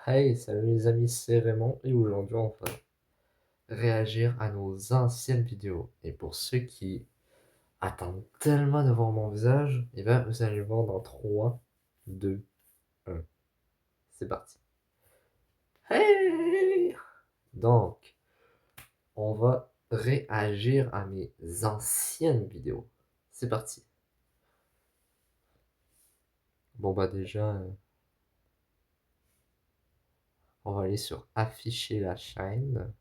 Hey, salut les amis, c'est Raymond et aujourd'hui on va réagir à nos anciennes vidéos. Et pour ceux qui attendent tellement de voir mon visage, eh bien vous allez le voir dans 3, 2, 1. C'est parti. Hey! Donc, on va réagir à mes anciennes vidéos. C'est parti. Bon bah déjà, on va aller sur afficher la chaîne.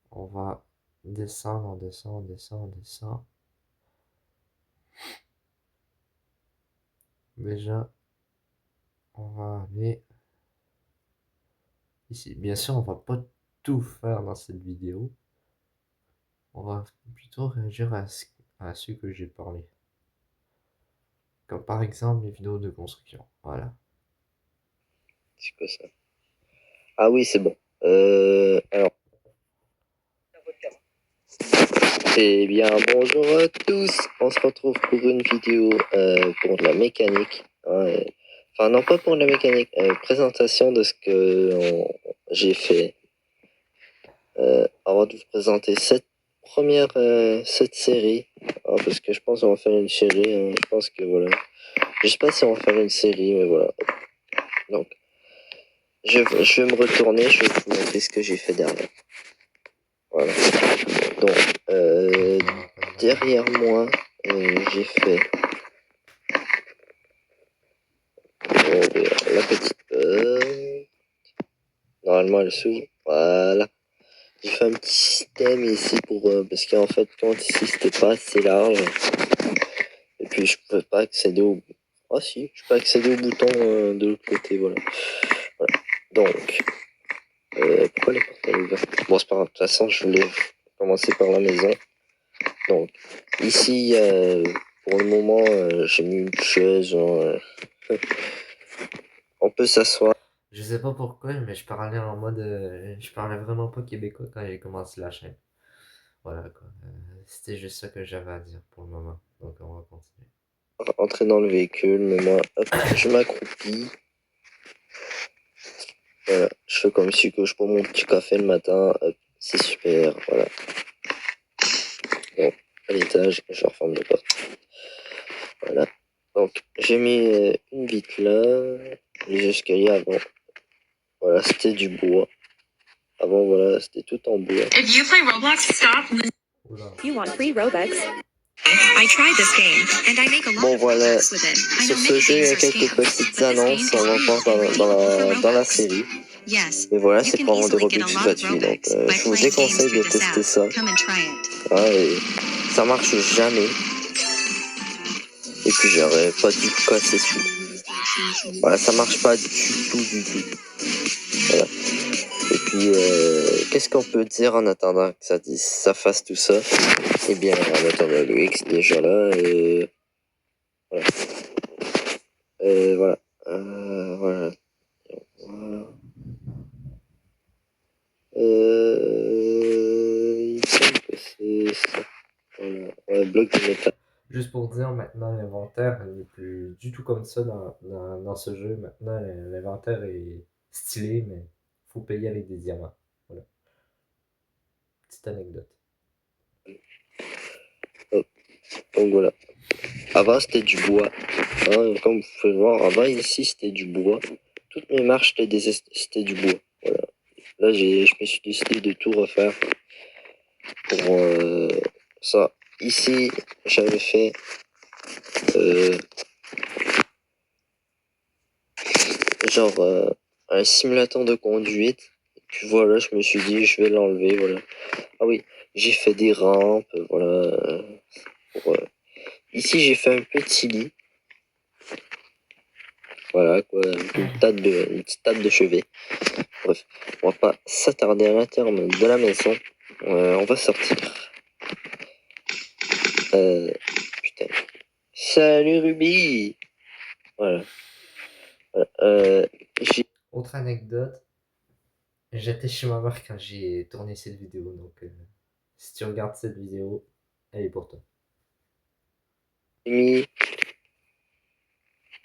On va descendre, on descend, on descend, on descend. Déjà, on va aller ici. Bien sûr, on va pas tout faire dans cette vidéo. On va plutôt réagir à ce que j'ai parlé. Comme par exemple les vidéos de construction. Voilà. C'est quoi ça? Ah oui, c'est bon. Alors. Eh bien, bonjour à tous. On se retrouve pour une vidéo pour de la mécanique. Enfin, non, pas pour de la mécanique. Présentation de ce que j'ai fait. Avant de vous présenter cette série. Parce que je pense qu'on va faire une série. Je pense que voilà. Je sais pas si on va faire une série, mais voilà. Donc, je vais me retourner. Je vais vous montrer ce que j'ai fait derrière. Voilà. Donc, derrière moi, j'ai fait la petite. Normalement, elle s'ouvre. Voilà. J'ai fait un petit système ici pour parce qu'en fait, quand ici c'était pas assez large, et puis je peux pas accéder au. Ah si, je peux accéder au bouton de l'autre côté, voilà. Voilà. Donc, pourquoi la porte est ouverte? Bon, c'est pas grave. De toute façon, je voulais commencer par la maison. Donc, ici, pour le moment, j'ai mis une chaise. On peut s'asseoir. Je sais pas pourquoi, mais je parlais en mode. Je parlais vraiment pas québécois quand j'ai commencé la chaîne. Voilà quoi. C'était juste ça que j'avais à dire pour le moment. Donc on va continuer. Entrer dans le véhicule, mais moi, hop, je m'accroupis. Voilà, je fais comme si que je prends mon petit café le matin. Hop, c'est super, voilà. Bon, à l'étage, je referme les portes. Voilà. Donc, j'ai mis une vitre là. Les escaliers avant. Voilà, c'était du bois. Avant, voilà, c'était tout en bois. If you play Roblox, stop. Oula. You want free Robux? I tried this game and I make a lot Bon, of voilà. Robux with it. I Sur know ce many jeu, il y games a are quelques scams, petites but this annonces. game On va is voir free and people for dans la Robux. série. Yes, Et voilà, you c'est can pour avoir des easily get a Robux lot of gratuits. Donc, Robux by je vous playing games déconseille de through this tester app. ça. Come and try it. Et ça marche jamais. Et puis, j'aurais pas dû casser ce. Voilà, ça marche pas du tout. Voilà. Et puis, qu'est-ce qu'on peut dire en attendant que ça fasse tout ça? Eh bien, en attendant le X déjà là, voilà. Voilà. Voilà. Voilà. Il me semble que c'est ça. Voilà. Ouais, bloc de métal. Juste pour dire, maintenant l'inventaire n'est plus du tout comme ça dans ce jeu. Maintenant l'inventaire est stylé, mais faut payer avec des diamants. Voilà. Petite anecdote. Donc voilà. Avant, c'était du bois. Comme vous pouvez le voir, avant, ici, c'était du bois. Toutes mes marches, c'était du bois. Voilà. Là, je me suis décidé de tout refaire pour ça. Ici, j'avais fait genre un simulateur de conduite. Et puis voilà, je me suis dit, je vais l'enlever. Voilà. Ah oui, j'ai fait des rampes. Voilà. Ici, j'ai fait un petit lit. Voilà, quoi, une petite table de chevet. Bref, on va pas s'attarder à l'intérieur de la maison. On va sortir. Putain. Salut Ruby. Voilà. Autre anecdote, j'étais chez ma mère quand j'ai tourné cette vidéo, donc si tu regardes cette vidéo, elle est pour toi. J'ai mis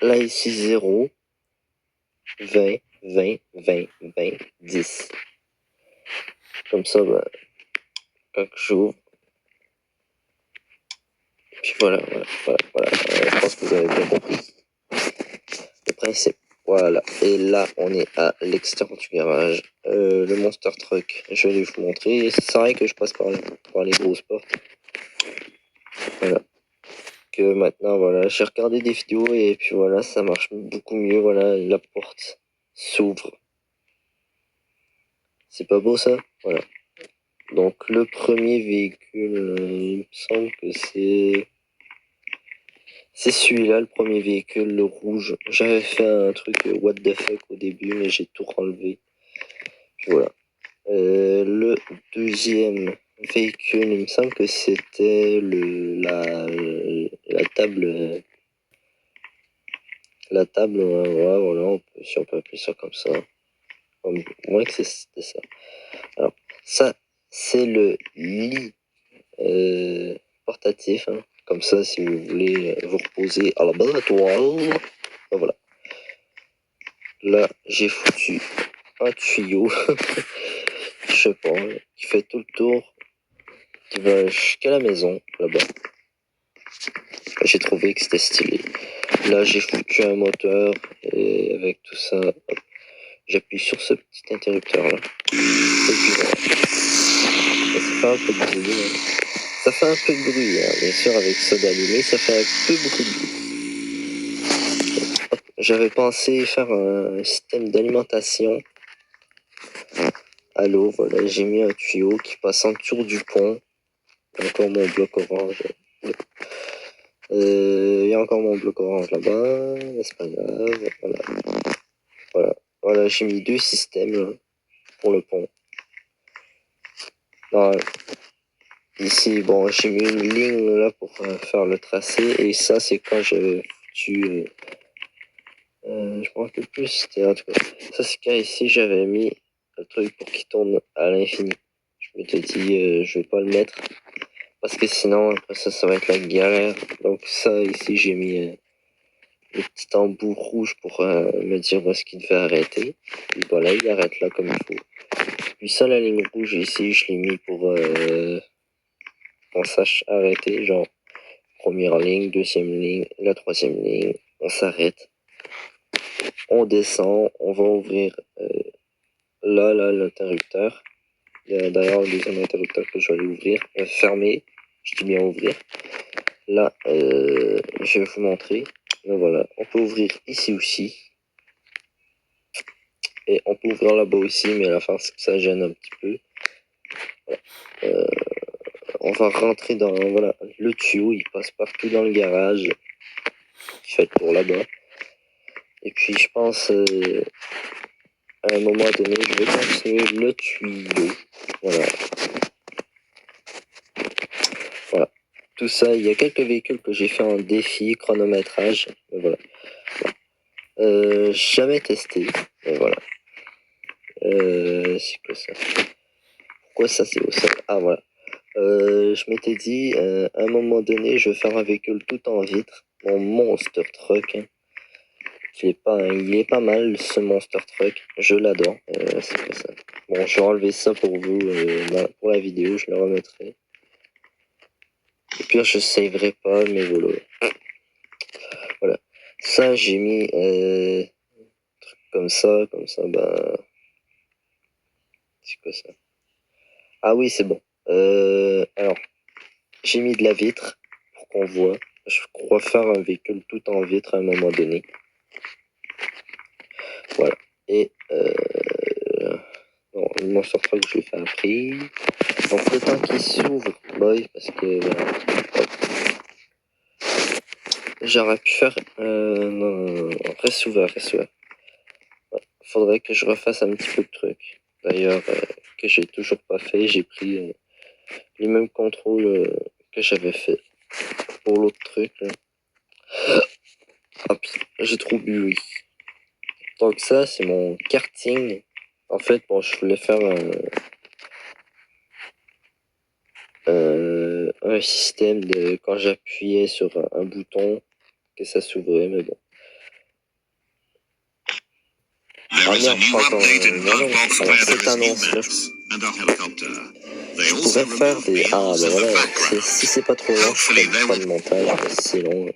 là ici 0. 20, 20, 20, 20, 10. Comme ça, bah, quand j'ouvre. Puis voilà. Je pense que vous avez bien compris le principe. Voilà. Et là, on est à l'extérieur du garage. Le Monster Truck, je vais vous montrer. C'est vrai que je passe par les grosses portes. Voilà. Que maintenant, voilà, j'ai regardé des vidéos et puis voilà, ça marche beaucoup mieux. Voilà, la porte s'ouvre. C'est pas beau ça? Voilà. Donc le premier véhicule, il me semble que c'est celui-là, le premier véhicule, le rouge. J'avais fait un truc what the fuck au début, mais j'ai tout enlevé. Puis voilà. Le deuxième véhicule, il me semble que c'était la table. La table, ouais, voilà, si on peut appeler ça comme ça. Au moins que c'était ça. Alors, ça, c'est le lit portatif. Hein. Comme ça, si vous voulez vous reposer à la base de la toile. Ben voilà. Là, j'ai foutu un tuyau. Je sais pas, qui fait tout le tour. Qui va jusqu'à la maison, là-bas. J'ai trouvé que c'était stylé. Là, j'ai foutu un moteur. Et avec tout ça, hop, j'appuie sur ce petit interrupteur là. Et puis voilà. Et ça fait un peu de bruit. Hein. Ça fait un peu de bruit, hein. Bien sûr, avec ça d'allumer, ça fait un peu beaucoup de bruit. J'avais pensé faire un système d'alimentation à l'eau. Voilà, j'ai mis un tuyau qui passe en dessous du pont. Encore mon bloc orange. Il y a encore mon bloc orange là-bas. C'est pas grave. Voilà, j'ai mis deux systèmes là, pour le pont. Non, ici, bon, j'ai mis une ligne là pour faire le tracé. Et ça, c'est quand j'avais foutu. Je me rappelle plus, c'était en tout cas. Ça, c'est quand ici, j'avais mis le truc pour qu'il tourne à l'infini. Je m'étais dit, je vais pas le mettre. Parce que sinon, après ça va être la galère. Donc, ça, ici, j'ai mis le petit embout rouge pour me dire où est-ce qu'il devait arrêter. Et voilà, il arrête là comme il faut. Puis ça, la ligne rouge ici, je l'ai mis pour qu'on sache arrêter. Genre, première ligne, deuxième ligne, la troisième ligne, on s'arrête. On descend, on va ouvrir là, l'interrupteur. Il y a d'ailleurs le deuxième interrupteur que je vais aller ouvrir. Fermer, je dis bien ouvrir. Là, je vais vous montrer. Donc voilà, on peut ouvrir ici aussi. Et on peut ouvrir là-bas aussi, mais à la fin, ça gêne un petit peu. Voilà. On va rentrer dans voilà, le tuyau, il passe partout dans le garage. Il fait le tour là-bas. Et puis je pense à un moment donné, je vais continuer le tuyau. Voilà. Voilà. Tout ça, il y a quelques véhicules que j'ai fait en défi, chronométrage. Et voilà. Jamais testé. Et voilà. C'est quoi ça? Pourquoi ça c'est au sol? Ah voilà. Je m'étais dit, à un moment donné, je vais faire un véhicule tout en vitre. Mon Monster Truck. Hein. Il est pas mal ce Monster Truck. Je l'adore. C'est quoi ça? Bon, je vais enlever ça pour vous. Pour la vidéo, je le remettrai. Au pire, je saverai pas, mais voilà. Voilà. Ça, j'ai mis truc comme ça, bah. C'est quoi ça? Ah oui, c'est bon. Alors, j'ai mis de la vitre pour qu'on voit. Je crois faire un véhicule tout en vitre à un moment donné. Voilà. Et bon, le Monster Truck, je l'ai fait après. Donc le temps qu'il s'ouvre, boy, parce que voilà. J'aurais pu faire. Non, reste ouvert. Ouais. Faudrait que je refasse un petit peu de trucs. D'ailleurs, que j'ai toujours pas fait, j'ai pris les mêmes contrôles que j'avais fait pour l'autre truc. Là. Ah, j'ai trop bu, oui. Donc ça, c'est mon karting. En fait, bon, je voulais faire un système de quand j'appuyais sur un bouton que ça s'ouvrait, mais bon. Ah merde, pardon, non, alors cette annonce-là, je pourrais faire des... Ah bah voilà, si c'est pas trop long, je ferai pas de montage, mais si c'est long...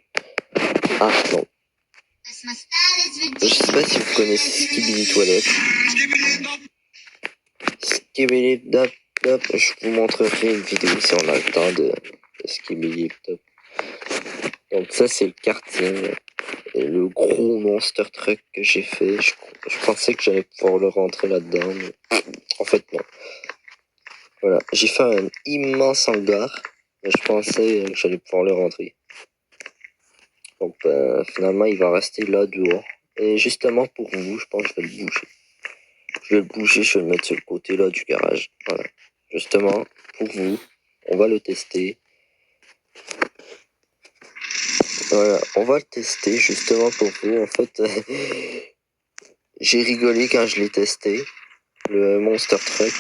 Ah non, je sais pas si vous connaissez Skibidi Toilette. Skibidi Dop Dop, je vous montrerai une vidéo si on a le temps de Skibidi Dop. Donc ça c'est le karting, et le gros monster truck que j'ai fait. Je pensais que j'allais pouvoir le rentrer là-dedans, mais en fait non. Voilà, j'ai fait un immense hangar, mais je pensais que j'allais pouvoir le rentrer. Donc finalement il va rester là dehors. Et justement pour vous, je pense que je vais le bouger. Je vais le bouger, je vais le mettre sur le côté là du garage. Voilà. Justement, pour vous, on va le tester. Voilà, on va le tester justement pour vous. En fait, j'ai rigolé quand je l'ai testé, le Monster Truck.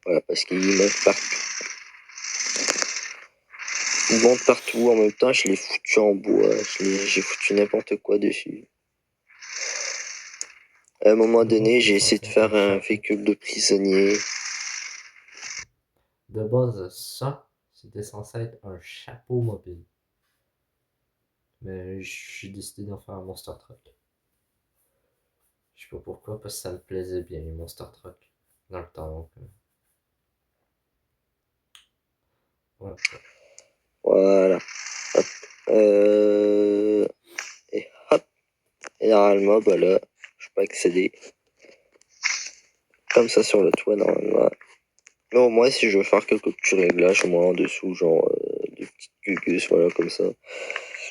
Voilà, parce qu'il monte partout. Il monte partout. En même temps, je l'ai foutu en bois. J'ai foutu n'importe quoi dessus. À un moment donné, j'ai essayé de faire un véhicule de prisonnier. De base, ça, c'était censé être un chapeau mobile. Mais j'ai décidé d'en faire un Monster Truck. Je sais pas pourquoi, parce que ça me plaisait bien, les Monster Truck. Dans le temps, donc... voilà. Voilà. Hop. Et hop. Et normalement, bah là, je peux accéder. Comme ça sur le toit, normalement. Mais au moins, si je veux faire quelques petits réglages, au moins en dessous, genre des petites gugus, voilà, comme ça.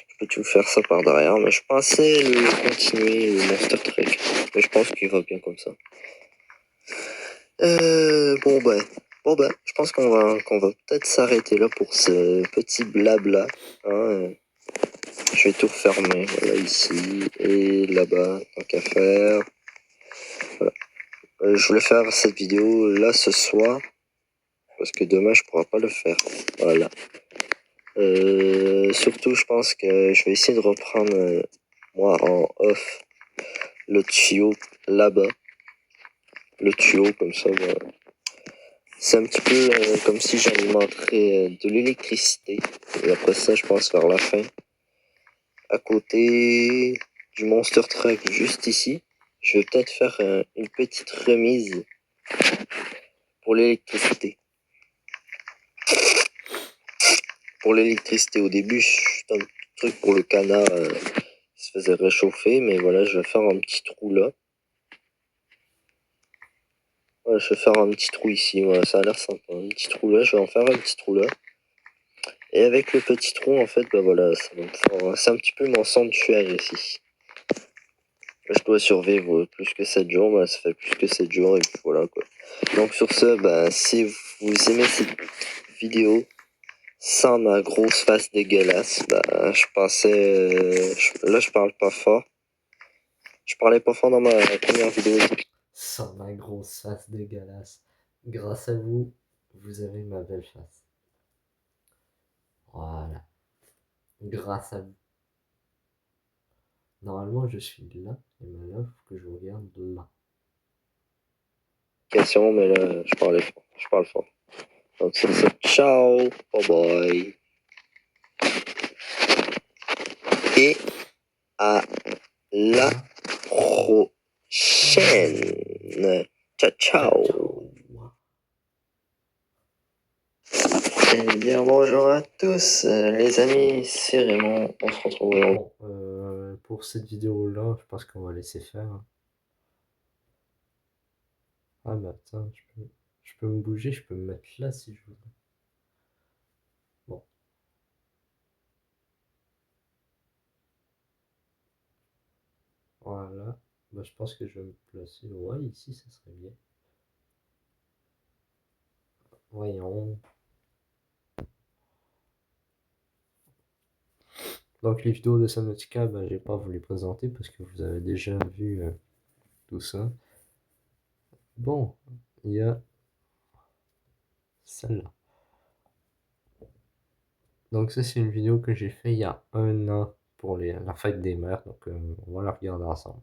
Je peux tout faire ça par derrière, mais je pensais le continuer, le Monster Truck. Mais je pense qu'il va bien comme ça. Bon ben, je pense qu'on va peut-être s'arrêter là pour ce petit blabla. Hein. Je vais tout refermer, voilà, ici et là-bas, tant qu'à faire. Voilà. Je voulais faire cette vidéo là ce soir, parce que demain je pourrai pas le faire. Voilà. Surtout, je pense que je vais essayer de reprendre, moi, en off, le tuyau là-bas. Le tuyau, comme ça, voilà. C'est un petit peu comme si j'alimenterais de l'électricité. Et après ça, je pense vers la fin, à côté du Monster Truck, juste ici, je vais peut-être faire une petite remise pour l'électricité. Pour l'électricité, au début, c'est un truc pour le canard qui se faisait réchauffer, mais voilà, je vais faire un petit trou là. Voilà, je vais faire un petit trou ici, voilà, ça a l'air sympa. Un petit trou là, je vais en faire un petit trou là. Et avec le petit trou, en fait, bah voilà, c'est un petit peu mon sanctuaire ici. Je dois survivre plus que 7 jours, bah, ça fait plus que 7 jours, et puis voilà quoi. Donc sur ce, bah, si vous aimez cette vidéo, sans ma grosse face dégueulasse, bah, je pensais... là, je parle pas fort. Je parlais pas fort dans ma première vidéo. Sans ma grosse face dégueulasse. Grâce à vous, vous avez ma belle face. Voilà. Grâce à vous. Normalement, je suis là, et maintenant, il faut que je regarde là. Mais là, je parle fort. Donc c'est ça. Ciao, bye bye. Et à la prochaine. Ciao, ciao. Eh bien, bonjour à tous, les amis, c'est Raymond. On se retrouve aujourd'hui. Bon, pour cette vidéo-là, je pense qu'on va laisser faire. Ah, mais attends, je peux me bouger, je peux me mettre là si je veux. Bon. Voilà. Bah, je pense que je vais me placer. Ouais, ici, ça serait bien. Voyons. Donc, les vidéos de Subnautica, ben, j'ai pas vous les présenter parce que vous avez déjà vu tout ça. Bon, il y a celle-là. Donc, ça, c'est une vidéo que j'ai fait il y a 1 an pour la fête des mères. Donc, on va la regarder ensemble.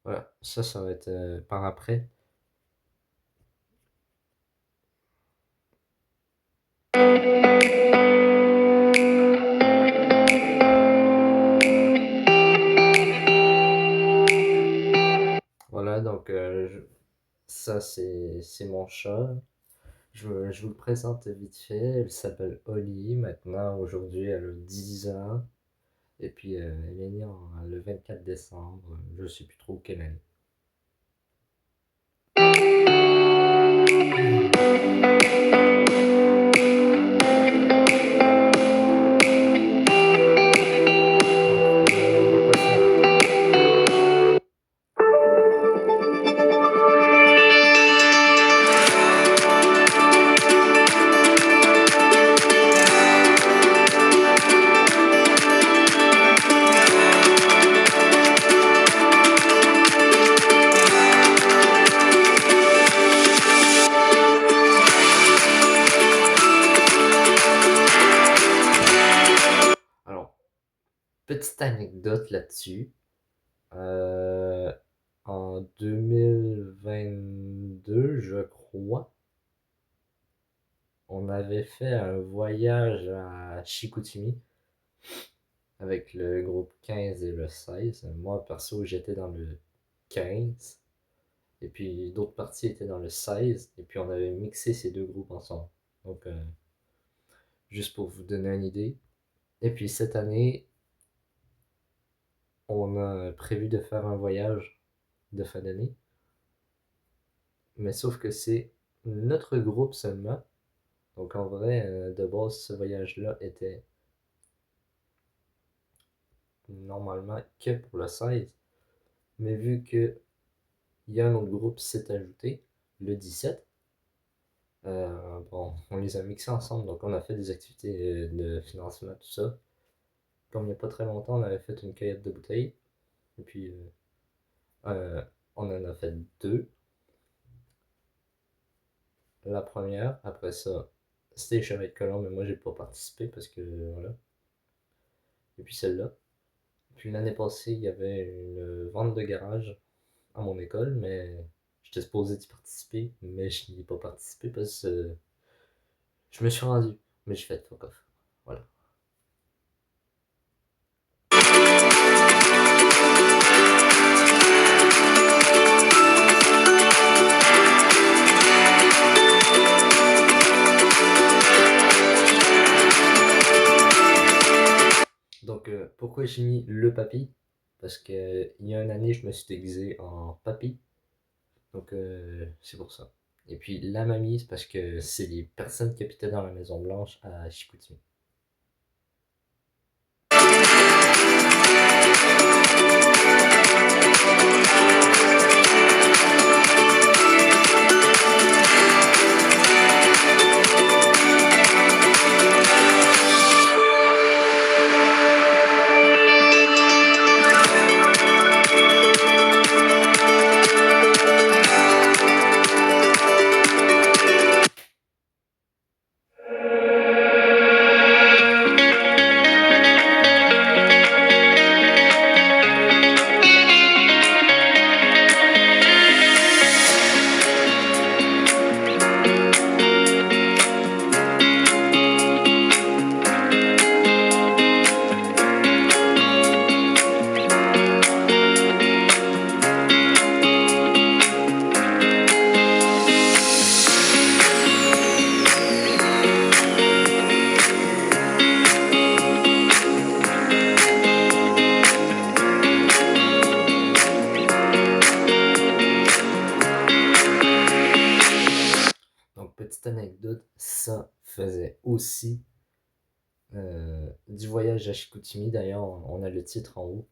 Voilà, ça va être par après. Voilà, donc ça c'est mon chat. Je vous le présente vite fait. Elle s'appelle Holly. Maintenant, aujourd'hui, elle a 10 ans. Et puis, elle est née le 24 décembre. Je sais plus trop quelle année. On va passer à l'autre. Alors, petite anecdote là-dessus. En 2022, je crois, on avait fait un voyage à Chicoutimi avec le groupe 15 et le 16. Moi, perso, j'étais dans le 15. Et puis d'autres parties étaient dans le 16. Et puis on avait mixé ces deux groupes ensemble. Donc, juste pour vous donner une idée. Et puis cette année, on a prévu de faire un voyage de fin d'année. Mais sauf que c'est notre groupe seulement. Donc en vrai, de base, ce voyage-là était normalement que pour le 16. Mais vu que il y a un autre groupe qui s'est ajouté, le 17, bon, on les a mixés ensemble. Donc on a fait des activités de financement, tout ça. Comme il n'y a pas très longtemps, on avait fait une cueillette de bouteilles. Et puis, on en a fait deux. La première, après ça, c'était Chevet de Colombe, mais moi j'ai pas participé parce que voilà. Et puis celle-là. Puis l'année passée, il y avait une vente de garage à mon école, mais j'étais supposé d'y participer, mais je n'y ai pas participé parce que je me suis rendu, mais j'ai fait fuck off. Voilà. Donc, pourquoi j'ai mis le papy? Parce que il y a une année, je me suis déguisé en papy. Donc, c'est pour ça. Et puis, la mamie, c'est parce que c'est les personnes qui habitaient dans la Maison Blanche à Chicoutimi. aussi du voyage à Chicoutimi. D'ailleurs, on a le titre en haut.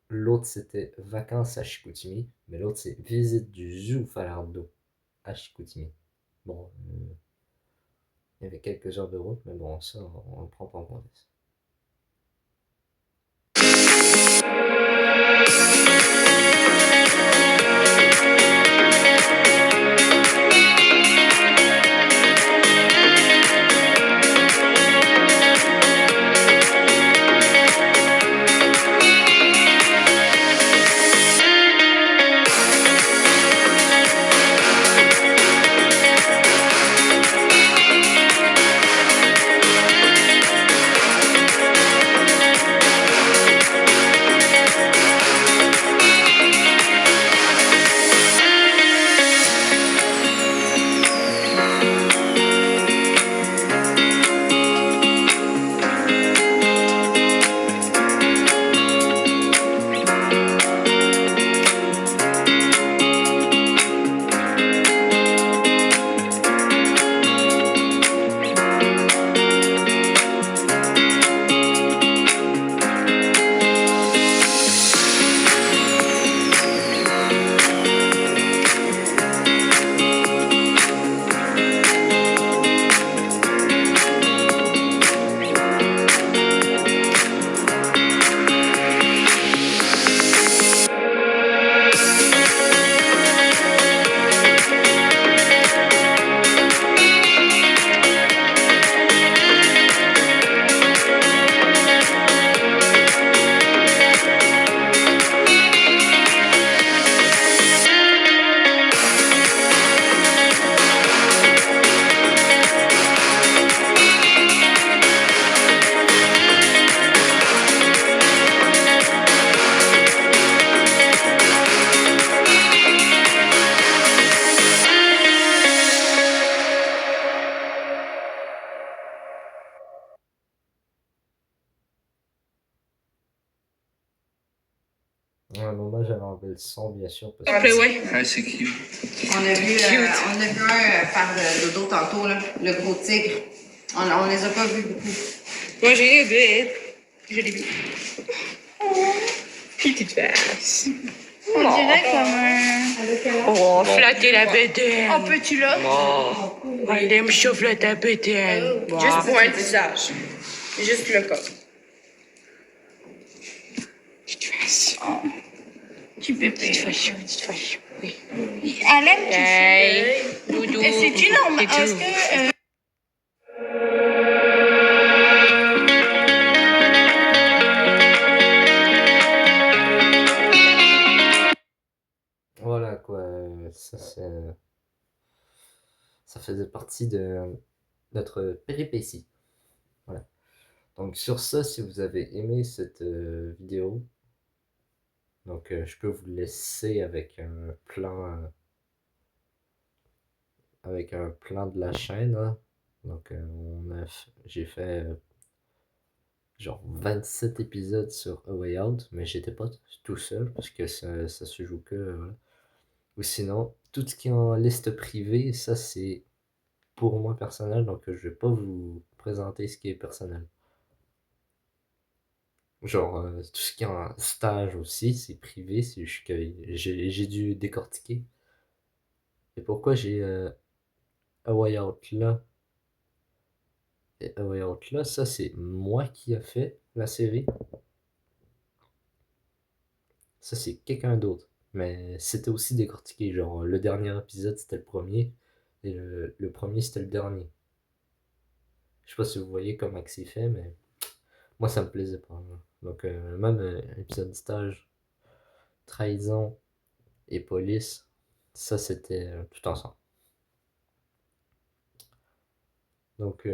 L'autre, c'était vacances à Chicoutimi, mais l'autre, c'est visite du zoo Falardeau à Chicoutimi. Bon, il y avait quelques heures de route, mais bon, ça, on le prend pas en compte. Ouais, moi j'avais enlevé le son, bien sûr, parce que Ouais. Ah, c'est cute. On a vu un faire de dodo tantôt, là, le gros tigre. On les a pas vus beaucoup. Moi, j'ai vu. Je l'ai vu. Petite face. On dirait comme un... Oh, flatter la bédaine. Oh, peux-tu là? Oh, elle aime ça, flatter la bédaine. Juste pour un visage. Juste le corps. Petite face. Tu peux Petite face, petite face. Oui. Elle aime toucher. Hey, doudou. C'est-tu normal? C'est Est-ce tout. que... voilà quoi, ça faisait partie de notre péripétie. Voilà. Donc sur ça, si vous avez aimé cette vidéo, donc je peux vous laisser avec un plan de la chaîne. Hein. Donc j'ai fait genre 27 épisodes sur A Way Out, mais j'étais pas tout seul parce que ça se joue que voilà. Ou sinon, tout ce qui est en liste privée, ça c'est pour moi personnel, donc je vais pas vous présenter ce qui est personnel. Genre, tout ce qui est en stage aussi, c'est privé, c'est juste que j'ai dû décortiquer. Et pourquoi j'ai A Way Out là et A Way Out là, ça c'est moi qui a fait la série. Ça c'est quelqu'un d'autre. Mais c'était aussi décortiqué, genre le dernier épisode c'était le premier, et le premier c'était le dernier. Je sais pas si vous voyez comment c'est fait, mais moi ça me plaisait pas. Hein. Donc même épisode stage, trahison et police, ça c'était tout ensemble. Donc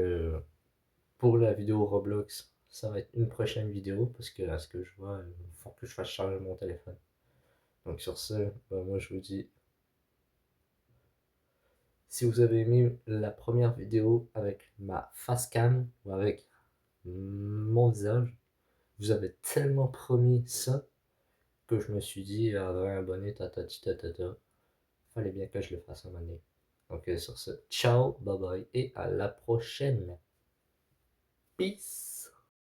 pour la vidéo Roblox, ça va être une prochaine vidéo parce que à ce que je vois, il faut que je fasse charger mon téléphone. Donc sur ce, moi je vous dis, si vous avez aimé la première vidéo avec ma face cam ou avec mon visage, vous avez tellement promis ça que je me suis dit, à 20 abonnés, fallait bien que je le fasse un moment donné. Donc sur ce, ciao, bye bye et à la prochaine. Peace.